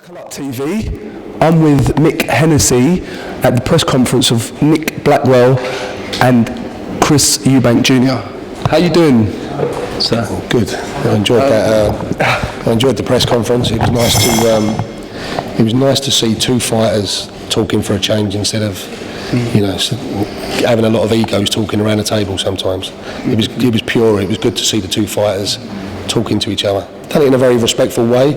Knuckle-up TV. I'm with Mick Hennessy at the press conference of Nick Blackwell and Chris Eubank Jr. How you doing, sir? Good. I enjoyed that. I enjoyed the press conference. It was nice to. It was nice to see two fighters talking for a change instead of, you know, having a lot of egos talking around the table. Sometimes it was pure. It was good to see the two fighters talking to each other. Done it in a very respectful way,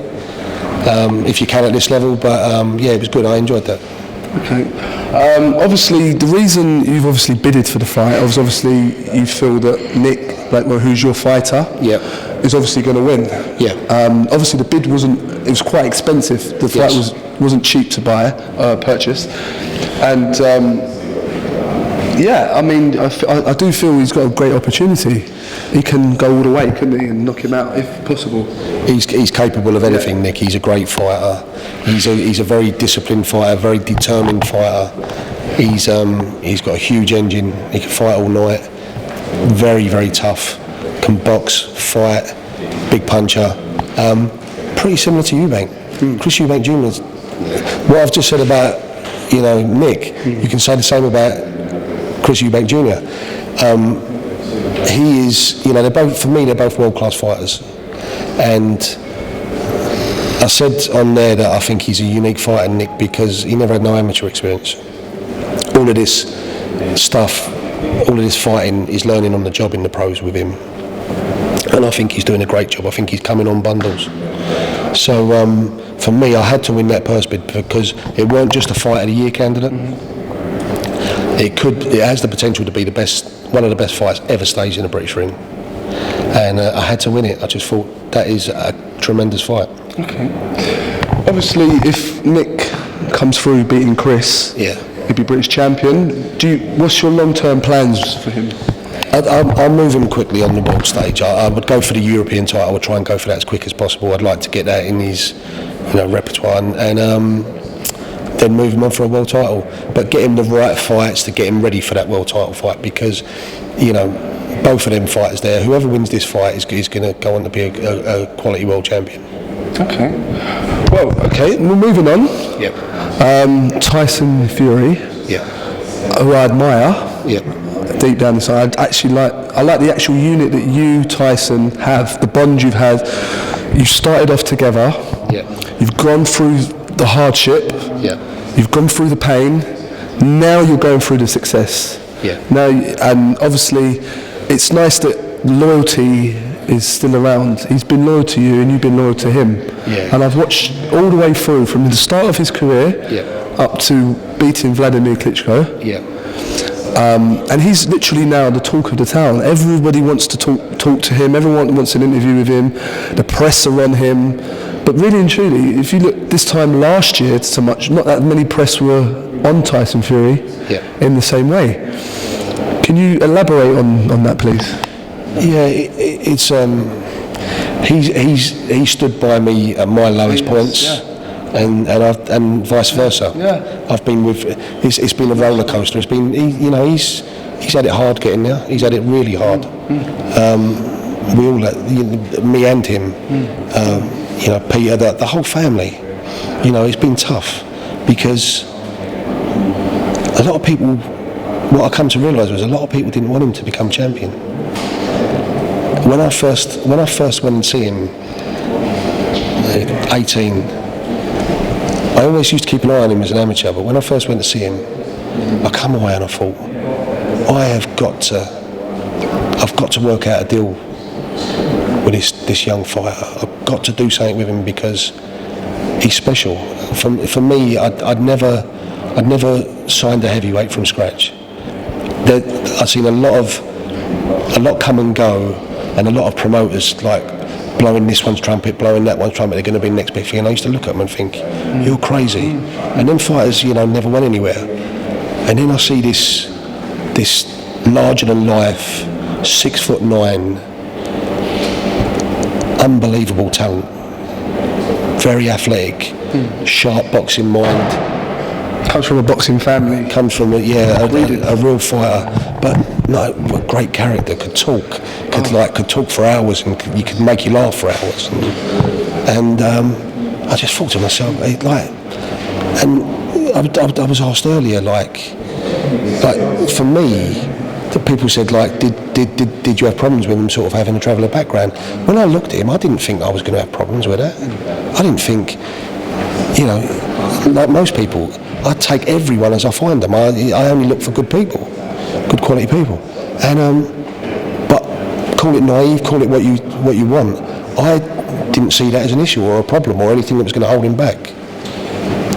if you can at this level. But yeah, it was good. I enjoyed that. Okay. Obviously, the reason you've obviously bidded for the fight is obviously you feel that Nick Blackwell, who's your fighter, is obviously going to win. Yeah. Obviously, the bid wasn't. It was quite expensive. The fight wasn't cheap to buy, purchase, and yeah. I mean, I do feel he's got a great opportunity. He can go all the way, couldn't he, and knock him out if possible. He's capable of anything, yeah. Nick. He's a great fighter. He's a very disciplined fighter, very determined fighter. He's got a huge engine. He can fight all night. Very, very tough. Can box, fight, big puncher. Pretty similar to Eubank. Chris Eubank Jr. What I've just said about, Nick, you can say the same about Chris Eubank Jr. He is, they're both world-class fighters. And I said on there that I think he's a unique fighter, Nick, because he never had no amateur experience. All of this stuff, all of this fighting is learning on the job in the pros with him. And I think he's doing a great job. I think he's coming on bundles. So for me, I had to win that purse bid because it weren't just a fight of the year candidate. It has the potential to be one of the best fights ever staged in a British ring. And I had to win it. I just thought that is a tremendous fight. Okay. Obviously, if Nick comes through beating Chris, he'd be British champion. What's your long-term plans for him? I'll move him quickly on the world stage. I would go for the European title. I would try and go for that as quick as possible. I'd like to get that in his, repertoire and then move him on for a world title. But get him the right fights to get him ready for that world title fight because, both of them fighters there, whoever wins this fight is going to go on to be a quality world champion. Okay. Well, okay, we're moving on. Yep. Tyson Fury. Yeah. Who I admire. Yep. Deep down inside, I like the actual unit that you, Tyson, have, the bond you've had. You started off together. Yeah. You've gone through the hardship. Yeah. You've gone through the pain. Now you're going through the success. Yeah. Now, and obviously, it's nice that loyalty is still around. He's been loyal to you, and you've been loyal to him. Yeah. And I've watched all the way through, from the start of his career up to beating Vladimir Klitschko. Yeah. And he's literally now the talk of the town. Everybody wants to talk to him. Everyone wants an interview with him. The press are on him. But really and truly, if you look this time last year, it's so much. Not that many press were on Tyson Fury in the same way. Can you elaborate on that, please? Yeah, it's he stood by me at my lowest points. Yeah. And vice versa. Yeah. I've been with. It's been a roller coaster. It's been. He's had it hard getting there. He's had it really hard. We all, me and him. Peter, the whole family. It's been tough because a lot of people. What I come to realise was a lot of people didn't want him to become champion. When I first went and see him, 18. I always used to keep an eye on him as an amateur, but when I first went to see him, I come away and I thought, I've got to work out a deal with this young fighter. I've got to do something with him because he's special. For me, I'd never signed a heavyweight from scratch. I've seen a lot come and go, and a lot of promoters blowing this one's trumpet, blowing that one's trumpet, they're going to be the next big thing. And I used to look at them and think, you're crazy. And them fighters, never went anywhere. And then I see this larger than life, 6'9", unbelievable talent, very athletic, sharp boxing mind. Comes from a boxing family. Comes from a real fighter, but no, a great character. Could talk for hours, and you could make you laugh for hours. And I just thought to myself, and I was asked earlier, like for me, the people said, like, did you have problems with him sort of having a traveller background? When I looked at him, I didn't think I was going to have problems with that. I didn't think, like most people, I take everyone as I find them. I only look for good people, good quality people. And but call it naive, call it what you want. I didn't see that as an issue or a problem or anything that was going to hold him back.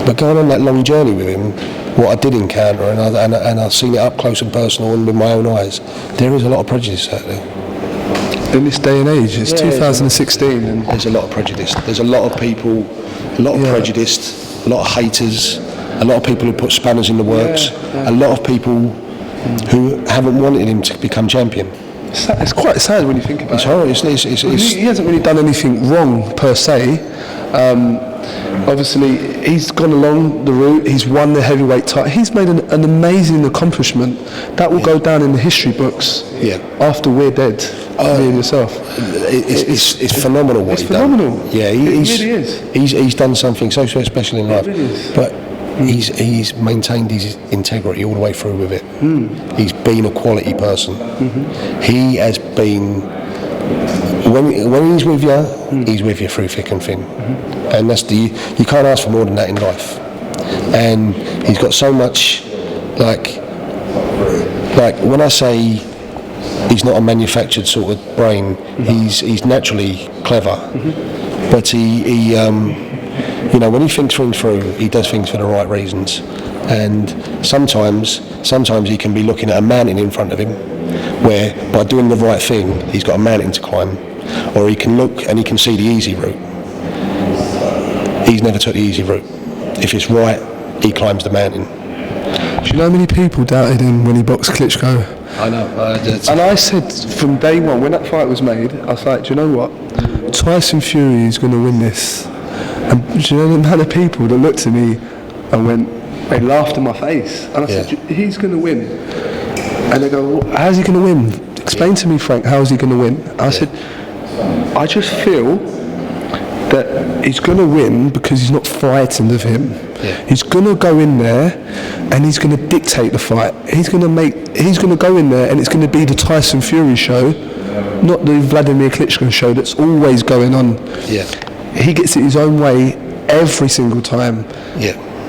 But going on that long journey with him, what I did encounter, and I've seen it up close and personal and with my own eyes, there is a lot of prejudice out there. In this day and age, it's 2016. And there's a lot of prejudice. There's a lot of people, a lot of prejudice, a lot of haters, a lot of people who put spanners in the works, a lot of people who haven't wanted him to become champion. It's quite sad when you think about it. It's horrible. He hasn't really done anything wrong per se. Obviously, he's gone along the route. He's won the heavyweight title. He's made an amazing accomplishment that will go down in the history books. After we're dead, me and yourself. It's phenomenal what he's done. It's phenomenal. Yeah, it really is. He's done something so special in life. It really is. But he's maintained his integrity all the way through with it. He's been a quality person. He has been. When he's with you through thick and thin, and that's you can't ask for more than that in life. And he's got so much, like when I say he's not a manufactured sort of brain, he's naturally clever, but he when he thinks things through, he does things for the right reasons. And sometimes he can be looking at a mountain in front of him, where by doing the right thing, he's got a mountain to climb. Or he can look and he can see the easy route. He's never took the easy route. If it's right, he climbs the mountain. Do you know how many people doubted him when he boxed Klitschko? I know. And I said from day one, when that fight was made, I was like, do you know what? Tyson Fury is going to win this. And do you know the amount of people that looked at me and they laughed in my face. And I said, he's going to win. And they go, well, how's he going to win? Explain to me, Frank, how is he going to win? I said, I just feel that he's going to win because he's not frightened of him. He's going to go in there and he's going to dictate the fight. He's going to go in there and it's going to be the Tyson Fury show, not the Vladimir Klitschko show that's always going on. He gets it his own way every single time.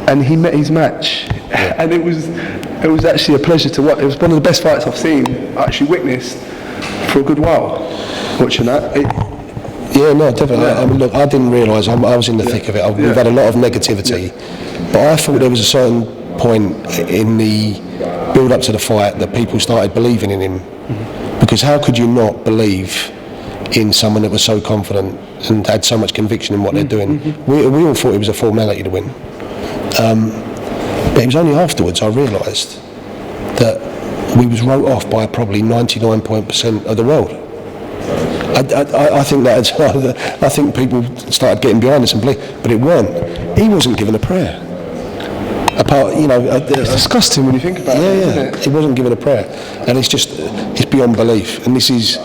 And he met his match. And it was actually a pleasure to watch. It was one of the best fights I've seen, actually witnessed for a good while, watching that. Definitely. I mean, look, I didn't realise I was in the thick of it. We've had a lot of negativity, but I thought there was a certain point in the build-up to the fight that people started believing in him. Because how could you not believe in someone that was so confident and had so much conviction in what they're doing? We all thought it was a formality to win. But it was only afterwards I realised that we was wrote off by probably 99% of the world. I think that I think people started getting behind us and believe, but it weren't. He wasn't given a prayer. It's disgusting when you think about it. Isn't it? He wasn't given a prayer, and it's beyond belief. And this is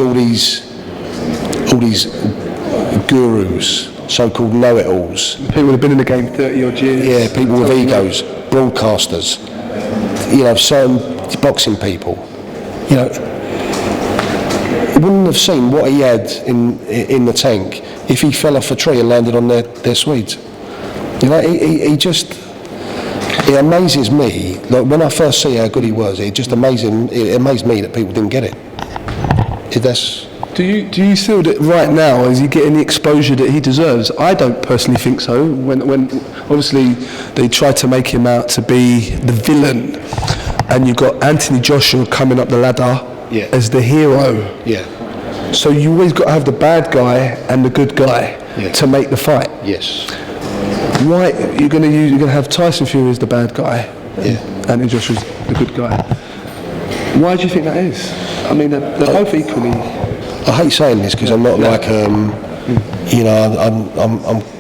all these gurus, so-called know-it-alls. People have been in the game 30 odd years. Yeah, people with egos, broadcasters. Certain boxing people. Wouldn't have seen what he had in the tank if he fell off a tree and landed on their Swedes. It amazes me. Like when I first see how good he was, it amazed me that people didn't get it. Do you feel that right now is he getting the exposure that he deserves? I don't personally think so. When obviously they tried to make him out to be the villain, and you've got Anthony Joshua coming up the ladder as the hero. So you always got to have the bad guy and the good guy to make the fight. Why you're going to have Tyson Fury as the bad guy, Anthony Joshua's the good guy? Why do you think that is? I mean, they're both equally. I hate saying this because I'm not like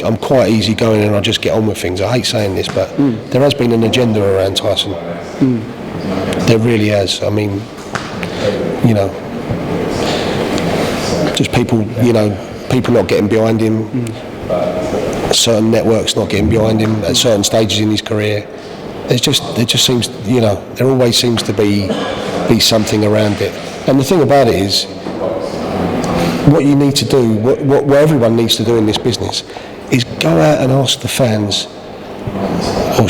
I'm quite easygoing and I just get on with things. I hate saying this, but there has been an agenda around Tyson. There really has. I mean, just people not getting behind him. certain networks not getting behind him at certain stages in his career. It just seems, you know, there always seems to be something around it. And the thing about it is, what you need to do, what everyone needs to do in this business, is go out and ask the fans or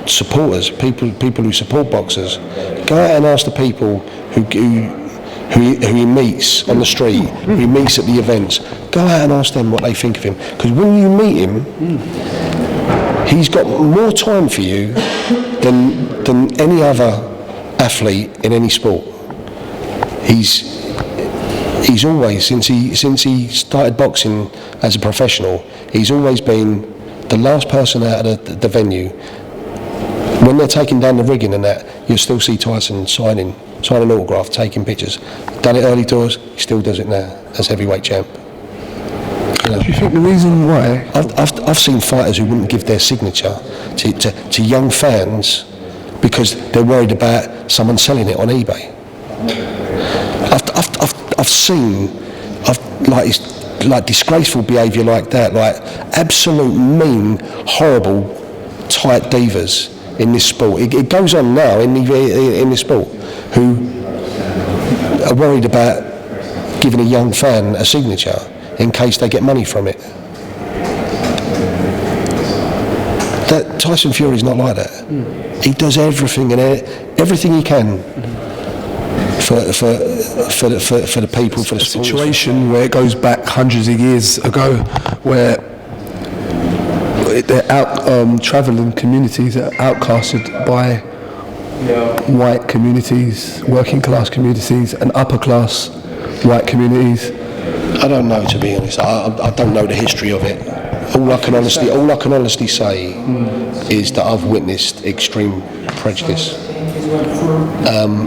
supporters, people who support boxers, go out and ask the people who he meets on the street, who he meets at the events. Go out and ask them what they think of him. Because when you meet him, he's got more time for you than any other athlete in any sport. He's always, since he started boxing as a professional, he's always been the last person out of the venue. When they're taking down the rigging and that, you'll still see Tyson signing autograph, taking pictures. Done it early doors, he still does it now as heavyweight champ. You know, do you think the reason why? I've seen fighters who wouldn't give their signature to young fans because they're worried about someone selling it on eBay. I've seen like disgraceful behaviour like that, like absolute mean, horrible, tight divas in this sport. It goes on now in this sport, who are worried about giving a young fan a signature in case they get money from it. That Tyson Fury's not like that. He does everything he can for the people, for the situation where it goes back hundreds of years ago, where they're out travelling communities that are outcasted by white communities, working class communities, and upper class white communities. I don't know, to be honest. I don't know the history of it. All I can honestly say is that I've witnessed extreme prejudice.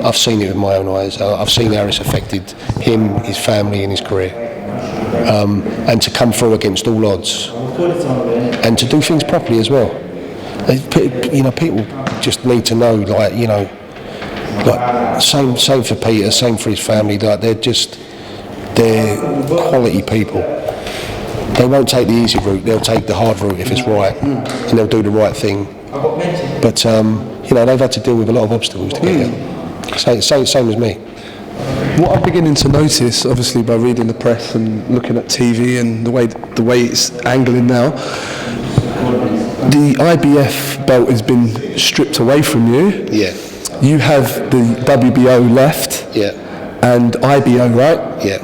I've seen it with my own eyes. I've seen how it's affected him, his family, and his career. And to come through against all odds, and to do things properly as well. You know, people just need to know, like, you know, like same for Peter, same for his family. Like they're quality people. They won't take the easy route. They'll take the hard route if it's right, and they'll do the right thing. But you know, they've had to deal with a lot of obstacles to get there. Same as me. What I'm beginning to notice, obviously by reading the press and looking at TV and the way it's angling now, the IBF belt has been stripped away from you. Yeah. You have the WBO left. Yeah. And IBO, right? Yeah.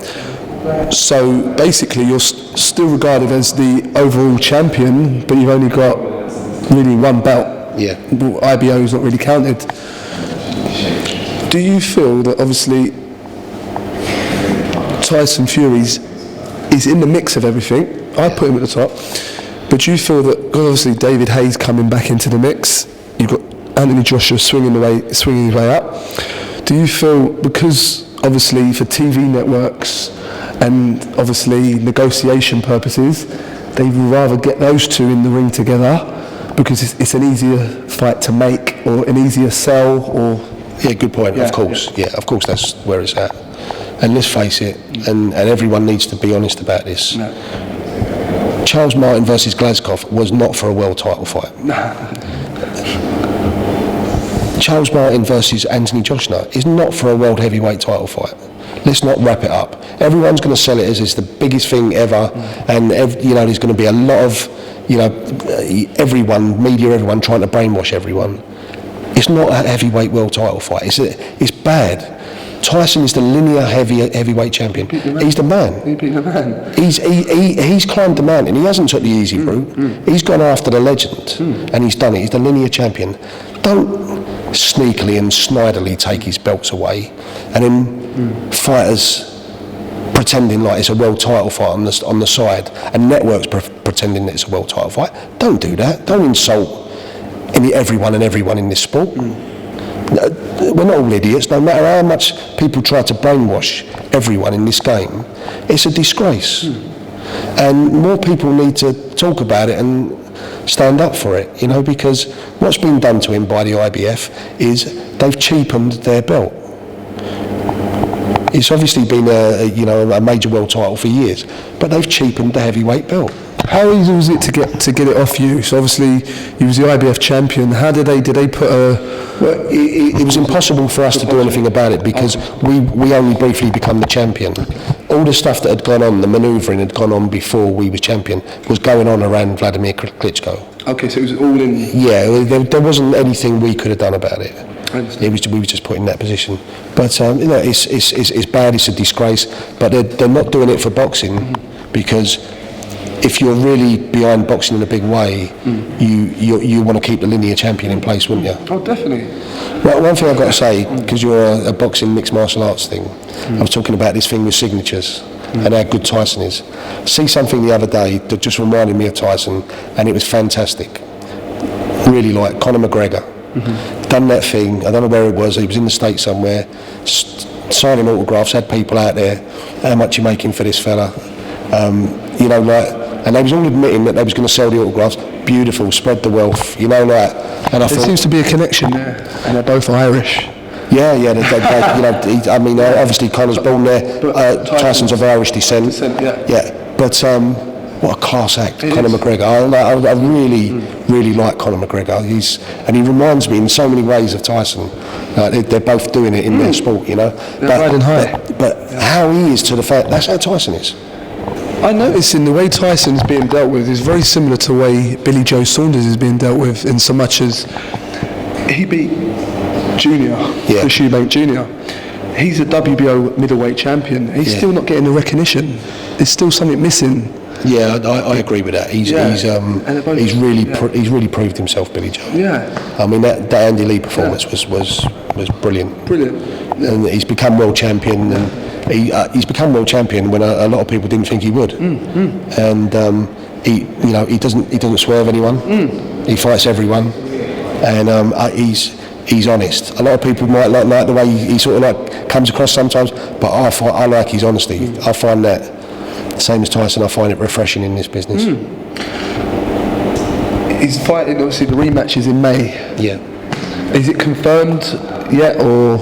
So basically, you're still regarded as the overall champion, but you've only got really one belt. Yeah. IBO is not really counted. Do you feel that obviously Tyson Fury is in the mix of everything? I put him at the top, but do you feel that, obviously David Haye's coming back into the mix, you've got Anthony Joshua swinging his way up. Do you feel, because obviously for TV networks and obviously negotiation purposes, they would rather get those two in the ring together because it's an easier fight to make or an easier sell? Or yeah, good point. Yeah, of course. Yeah, of course, that's where it's at. And let's face it, and everyone needs to be honest about this. No. Charles Martin versus Glasgow was not for a world title fight. Charles Martin versus Anthony Joshua is not for a world heavyweight title fight. Let's not wrap it up. Everyone's going to sell it as it's the biggest thing ever, and you know, there's going to be a lot of, you know, media, everyone trying to brainwash everyone. It's not a heavyweight world title fight. It's bad. Tyson is the linear heavyweight champion. He's the man. He beat the man. He's climbed the mountain. He hasn't took the easy route. He's gone after the legend, and he's done it. He's the linear champion. Don't sneakily and snidely take his belts away, and then fighters pretending like it's a world title fight on the side, and networks pretending that it's a world title fight. Don't do that. Don't insult everyone in this sport. We're not all idiots. No matter how much people try to brainwash everyone in this game, it's a disgrace. And more people need to talk about it and stand up for it, you know, because what's been done to him by the IBF is they've cheapened their belt. It's obviously been a major world title for years, but they've cheapened the heavyweight belt. How easy was it to get it off you? So obviously you was the IBF champion. How did they put a? Well, it was impossible for us to do anything about it because we only briefly become the champion. All the stuff that had gone on, the manoeuvring had gone on before we were champion, was going on around Vladimir Klitschko. Okay, so it was all in. Yeah, there wasn't anything we could have done about it. We were just put in that position. But it's bad. It's a disgrace. But they're not doing it for boxing because if you're really behind boxing in a big way, you want to keep the linear champion in place, wouldn't you? Oh, definitely. Well, one thing I've got to say, because you're a boxing mixed martial arts thing, I was talking about this thing with signatures and how good Tyson is. See something the other day that just reminded me of Tyson, and it was fantastic. Really like Conor McGregor. Done that thing, I don't know where it was, he was in the States somewhere, signing autographs, had people out there, how much you making for this fella? And they was all admitting that they was going to sell the autographs. Beautiful, spread the wealth, and I there thought, seems to be a connection there, and they're both Irish. Yeah, obviously Conor's born there, Tyson's of Irish descent. But what a class act, Conor McGregor. I really like Conor McGregor. He reminds me in so many ways of Tyson. They're both doing it in their sport, They're riding high. But how he is to the fact, that's how Tyson is. I notice in the way Tyson's being dealt with is very similar to the way Billy Joe Saunders is being dealt with, in so much as he beat Junior, the Shoebank Junior. He's a WBO middleweight champion. He's still not getting the recognition. There's still something missing. Yeah, I agree with that. He's really proved himself, Billy Joe. Yeah. I mean that Andy Lee performance was brilliant. Brilliant. And he's become world champion, and he's become world champion when a lot of people didn't think he would. And he doesn't swerve anyone. He fights everyone, and he's honest. A lot of people might like the way he sort of like comes across sometimes, but I like his honesty. I find that. Same as Tyson, I find it refreshing in this business. He's fighting, obviously the rematch is in May. Yeah. Is it confirmed yet, or?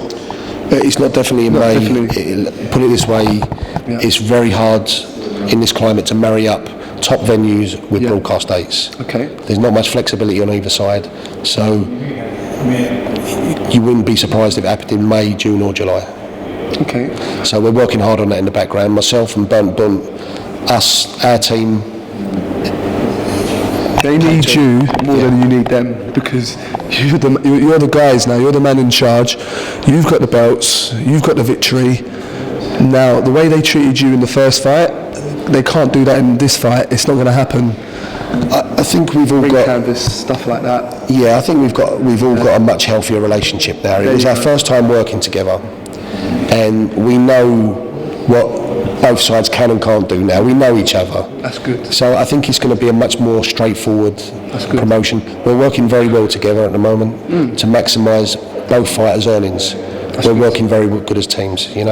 It's not definitely in May. Put it this way, it's very hard in this climate to marry up top venues with broadcast dates. Okay. There's not much flexibility on either side, so you wouldn't be surprised if it happened in May, June or July. Okay. So we're working hard on that in the background. Myself and Bunt, our team. They need you more than you need them, because you're the guys now. You're the man in charge. You've got the belts. You've got the victory. Now, the way they treated you in the first fight, they can't do that in this fight. It's not going to happen. I think we've all got canvas, stuff like that. Yeah, I think we've all got a much healthier relationship now. It was our first time working together, and we know what both sides can and can't do now. We know each other. That's good. So I think it's going to be a much more straightforward promotion. We're working very well together at the moment to maximise both fighters' earnings. We're working very good as teams, and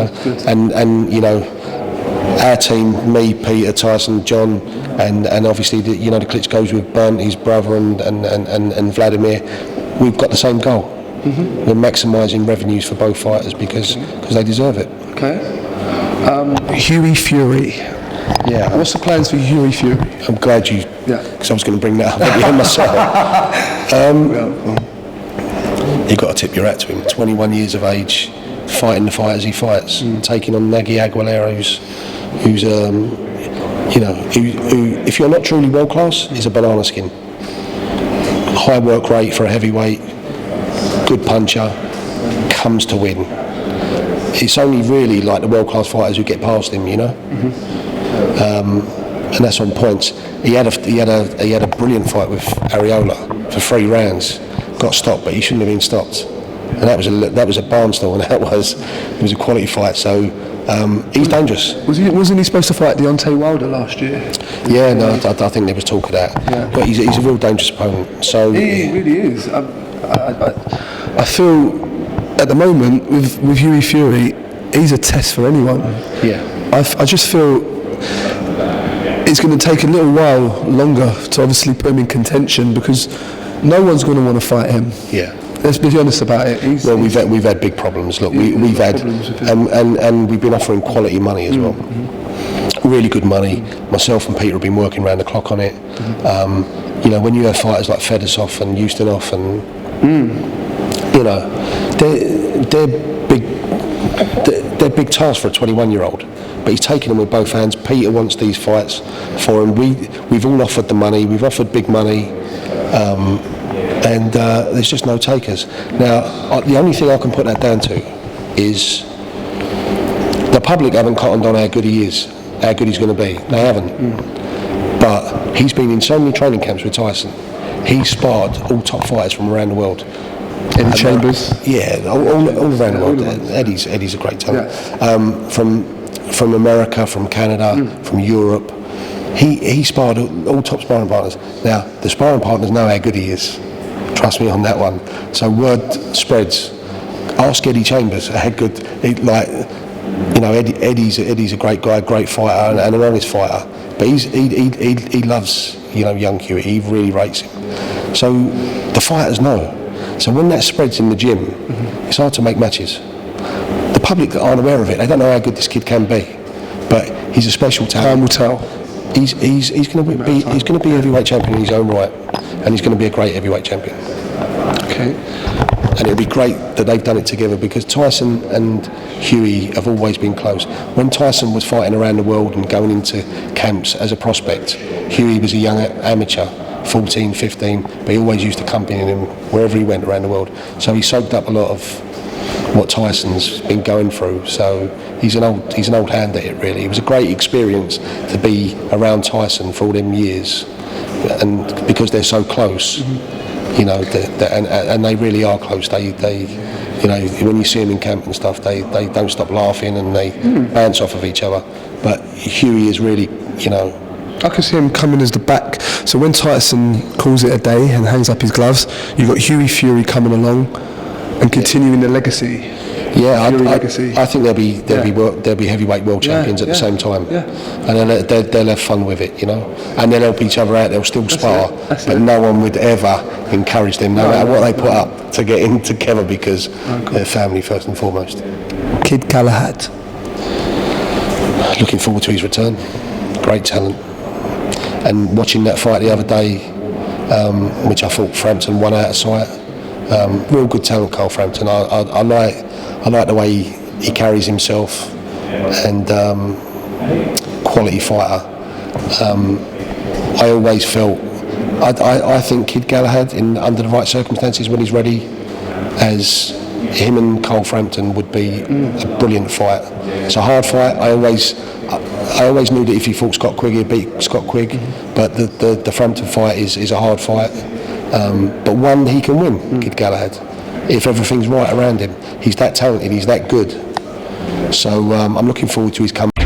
our team, me, Peter, Tyson, John, and obviously the Klitschko's with Bernd, his brother, and Vladimir. We've got the same goal. We're maximising revenues for both fighters because they deserve it. Okay. Hughie Fury. Yeah. What's the plans for Hughie Fury? I'm glad you. Yeah. Because I was going to bring that up at the end myself. You've got to tip your hat to him. 21 years of age, fighting the fighters he fights, taking on Nagy Aguilera, who's who, if you're not truly world class, is a banana skin. High work rate for a heavyweight, good puncher, comes to win. It's only really like the world class fighters who get past him, and that's on points. He had a brilliant fight with Areola for 3 rounds. Got stopped, but he shouldn't have been stopped. And that was a barnstorm, and it was a quality fight. So he's dangerous. Wasn't he supposed to fight Deontay Wilder last year? Yeah, no, I think there was talk of that. Yeah. But he's a real dangerous opponent. So he really is. I feel at the moment with Hughie Fury, he's a test for anyone. Yeah. I just feel it's going to take a little while longer to obviously put him in contention, because no one's going to want to fight him. Yeah. Let's be honest about it. We've had big problems. Look, we've had, and we've been offering quality money as well. really good money. Myself and Peter have been working around the clock on it. You know, when you have fighters like Fedosov and Ustinov and you know, they're big tasks for a 21-year-old. But he's taking them with both hands. Peter wants these fights for him. We've all offered the money. We've offered big money, and there's just no takers. Now, the only thing I can put that down to is the public haven't cottoned on how good he is, how good he's going to be. They haven't. But he's been in so many training camps with Tyson. He's sparred all top fighters from around the world. In the chambers? Yeah, all around the world. Eddie's a great talent. Yeah. From America, from Canada, from Europe. He sparred all top sparring partners. Now, the sparring partners know how good he is. Trust me on that one. So word spreads. Ask Eddie Chambers how good, Eddie's a great guy, great fighter, and an honest fighter. But he loves, young Hughie. He really rates him. So the fighters know. So when that spreads in the gym, it's hard to make matches. The public aren't aware of it. They don't know how good this kid can be. But he's a special talent. Time will tell. He's going to be heavyweight champion in his own right, and he's going to be a great heavyweight champion. Okay. And it'll be great that they've done it together, because Tyson and Hughie have always been close. When Tyson was fighting around the world and going into camps as a prospect, Hughie was a young amateur, 14, 15, but he always used to accompany him wherever he went around the world. So he soaked up a lot of what Tyson's been going through. So he's an old hand at it, really. It was a great experience to be around Tyson for all them years, and because they're so close. And they really are close. They when you see them in camp and stuff, they don't stop laughing and they bounce off of each other. But Hughie is really, I can see him coming as the back. So when Tyson calls it a day and hangs up his gloves, you've got Hughie Fury coming along and continuing the legacy. Yeah, I think they'll be heavyweight world champions at the same time, and they'll have fun with it, and they'll help each other out. They'll still spar, but no one would ever encourage them, no matter what they put up, to get in together, because they're family first and foremost. Kid Galahad. Looking forward to his return. Great talent, and watching that fight the other day, which I thought Frampton won out of sight. Real good talent, Carl Frampton. I like the way he carries himself, and quality fighter. I always felt, I think Kid Galahad, under the right circumstances, when he's ready, as him and Carl Frampton would be a brilliant fight. It's a hard fight. I always knew that if he fought Scott Quigg, he'd beat Scott Quigg, but the Frampton fight is a hard fight. But one he can win, Kid Galahad, if everything's right around him. He's that talented, he's that good. So I'm looking forward to his comeback.